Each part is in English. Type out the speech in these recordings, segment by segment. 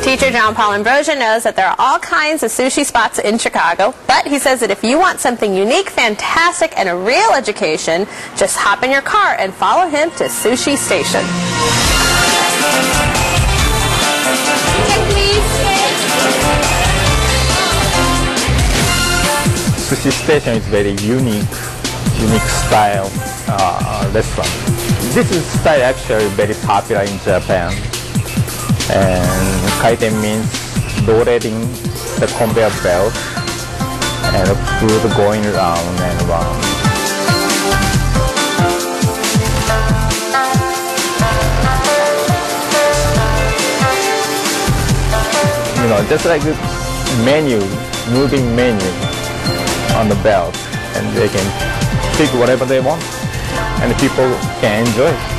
Teacher John Paul Ambrosia knows that there are all kinds of sushi spots in Chicago, but he says that if you want something unique, fantastic, and a real education, just hop in your car and follow him to Sushi Station. Sushi Station is very unique style restaurant. This is style actually very popular in Japan. And kaiten means rotating the conveyor belt and food going round and round. You know, just like the menu, moving menu on the belt, and they can pick whatever they want, and people can enjoy it.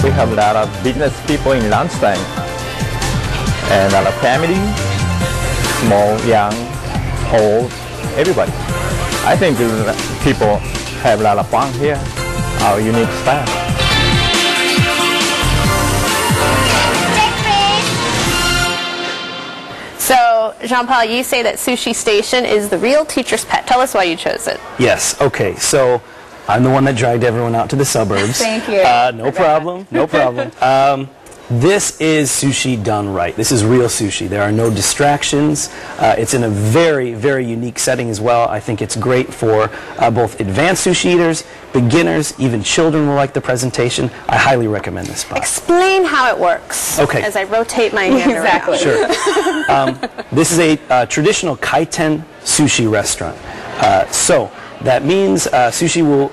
We have a lot of business people in lunchtime, and a lot of family, small, young, old, everybody. I think people have a lot of fun here, our unique style. So, Jean-Paul, you say that Sushi Station is the real teacher's pet. Tell us why you chose it. Yes, okay, so I'm the one that dragged everyone out to the suburbs. Thank you. No problem, no problem. This is sushi done right. This is real sushi. There are no distractions. It's in a very, very unique setting as well. I think it's great for both advanced sushi eaters, beginners, even children will like the presentation. I highly recommend this spot. Explain how it works. Okay. As I rotate my hand Exactly. around. Sure. This is a traditional kaiten sushi restaurant. So that means sushi will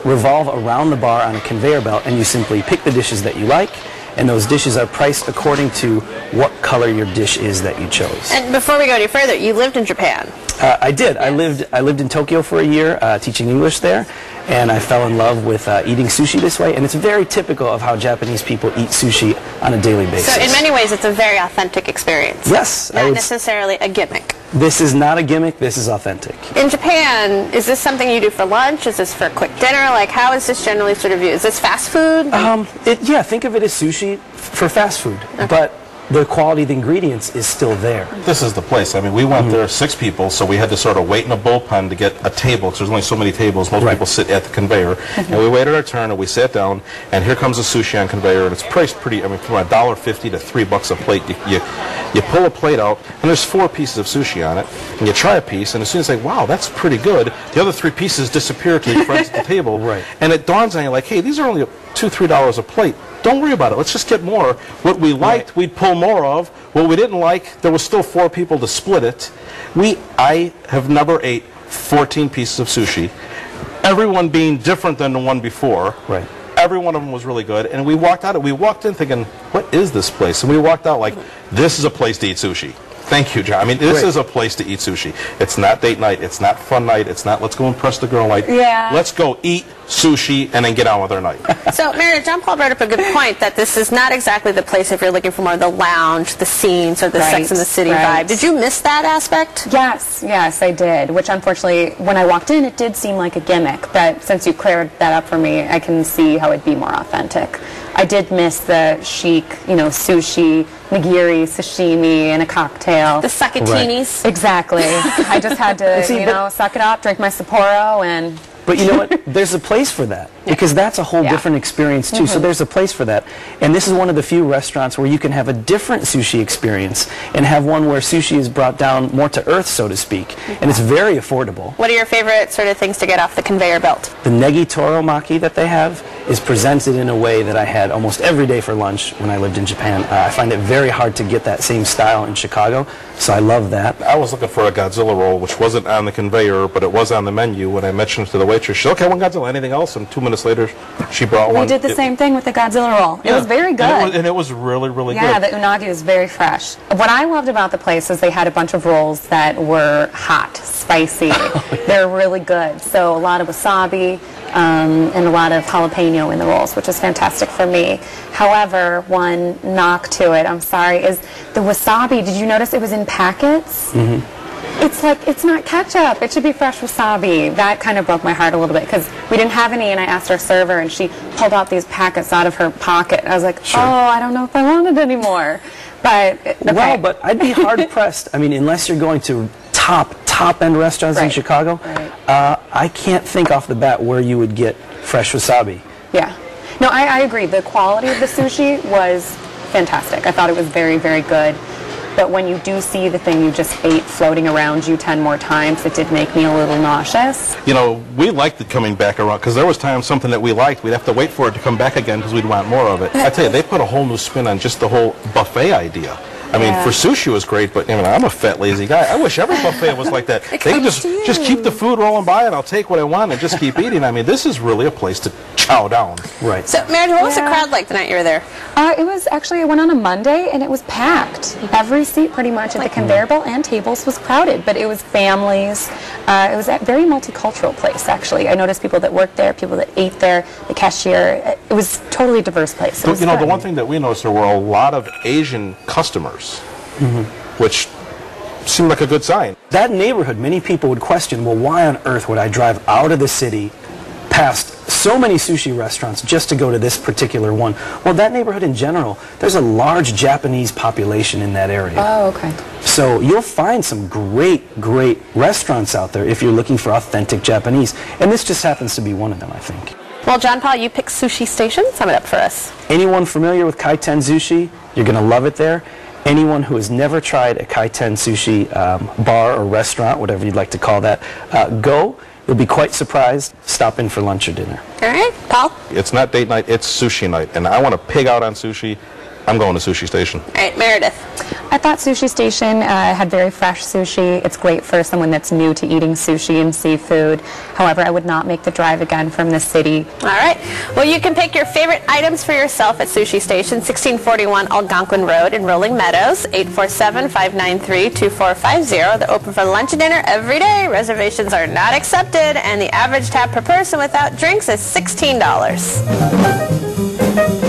revolve around the bar on a conveyor belt, and you simply pick the dishes that you like, and those dishes are priced according to what color your dish is that you chose. And before we go any further, you lived in Japan. I did. Yes. I lived in Tokyo for a year teaching English there, and I fell in love with eating sushi this way, and it's very typical of how Japanese people eat sushi on a daily basis. So in many ways, it's a very authentic experience. Yes. Not necessarily a gimmick. This is not a gimmick. This is authentic. In Japan, is this something you do for lunch? Is this for a quick dinner? Like, how is this generally sort of viewed? Is this fast food? Yeah, think of it as sushi for fast food, but the quality of the ingredients is still there. This is the place. I mean, we went there 6 people, so we had to sort of wait in a bullpen to get a table, because there's only so many tables. Most people sit at the conveyor. And we waited our turn, and we sat down, and here comes the sushi on conveyor, and it's priced pretty, I mean, from $1.50 to $3 a plate. You pull a plate out, and there's 4 pieces of sushi on it, and you try a piece, and as soon as you say, wow, that's pretty good, the other 3 pieces disappear to your friends at the table. And it dawns on you like, hey, these are only $2, $3 a plate. Don't worry about it. Let's just get more. What we liked, we'd pull more of. What we didn't like, there was still 4 people to split it. I have never ate 14 pieces of sushi, everyone being different than the one before. Every one of them was really good. And we walked out. We walked in thinking, what is this place? And we walked out like, this is a place to eat sushi. Thank you, John. I mean, this is a place to eat sushi. It's not date night. It's not fun night. It's not let's go impress the girl night. Yeah. Let's go eat sushi and then get on with our night. So, Meredith, John Paul brought up a good point that this is not exactly the place if you're looking for more of the lounge, the scenes, or the Sex and the City vibe. Did you miss that aspect? Yes, yes, I did, which unfortunately, when I walked in, it did seem like a gimmick, but since you cleared that up for me, I can see how it'd be more authentic. I did miss the chic, you know, sushi, nigiri, sashimi, and a cocktail. The sakatinis. Exactly. I just had to, you know, suck it up, drink my Sapporo, and... But you know what? There's a place for that, because that's a whole different experience too. So there's a place for that. And this is one of the few restaurants where you can have a different sushi experience and have one where sushi is brought down more to earth, so to speak. And it's very affordable. What are your favorite sort of things to get off the conveyor belt? The negi toro maki that they have is presented in a way that I had almost every day for lunch when I lived in Japan. I find it very hard to get that same style in Chicago, so I love that. I was looking for a Godzilla roll, which wasn't on the conveyor, but it was on the menu. When I mentioned it to the waitress, she said, okay, one Godzilla, anything else? And 2 minutes later, she brought one. We did the same thing with the Godzilla roll. It was very good. And it was really, really good. Yeah, the unagi was very fresh. What I loved about the place is they had a bunch of rolls that were hot, spicy. They're really good. So a lot of wasabi and a lot of jalapeno in the rolls, which is fantastic for me. However, one knock to it, I'm sorry, is the wasabi. Did you notice it was in packets? It's like, it's not ketchup. It should be fresh wasabi. That kind of broke my heart a little bit because we didn't have any, and I asked our server, and she pulled out these packets out of her pocket. I was like, oh, I don't know if I want it anymore. But, okay. Well, but I'd be hard-pressed. I mean, unless you're going to top-end restaurants in Chicago, I can't think off the bat where you would get fresh wasabi. Yeah. No, I agree. The quality of the sushi was fantastic. I thought it was very, very good. But when you do see the thing you just ate floating around you 10 more times, it did make me a little nauseous. You know, we liked it coming back around because there was times something that we liked, we'd have to wait for it to come back again because we'd want more of it. I tell you, they put a whole new spin on just the whole buffet idea. I mean, for sushi it was great, but you know, I'm a fat, lazy guy. I wish every buffet was like that. They could just keep the food rolling by, and I'll take what I want and just keep eating. I mean, this is really a place to chow down. Right. So, Meredith, what was the crowd like the night you were there? It was actually, I went on a Monday, and it was packed. Every seat pretty much at the conveyor belt and tables was crowded, but it was families. It was a very multicultural place, actually. I noticed people that worked there, people that ate there, the cashier. It was a totally diverse place. So, you know, the one thing that we noticed, there were a lot of Asian customers, which seemed like a good sign. That neighborhood, many people would question, well, why on earth would I drive out of the city past so many sushi restaurants just to go to this particular one? Well, that neighborhood in general, there's a large Japanese population in that area. Oh, okay. So you'll find some great, great restaurants out there if you're looking for authentic Japanese. And this just happens to be one of them, I think. Well, John Paul, you picked Sushi Station. Sum it up for us. Anyone familiar with Kaiten Sushi, you're going to love it there. Anyone who has never tried a Kaiten Sushi bar or restaurant, whatever you'd like to call that, go. You'll be quite surprised. Stop in for lunch or dinner. All right, Paul? It's not date night, it's sushi night. And I want to pig out on sushi. I'm going to Sushi Station. All right, Meredith. I thought Sushi Station had very fresh sushi. It's great for someone that's new to eating sushi and seafood. However, I would not make the drive again from the city. All right. Well, you can pick your favorite items for yourself at Sushi Station, 1641 Algonquin Road in Rolling Meadows, 847-593-2450. They're open for lunch and dinner every day. Reservations are not accepted, and the average tab per person without drinks is $16.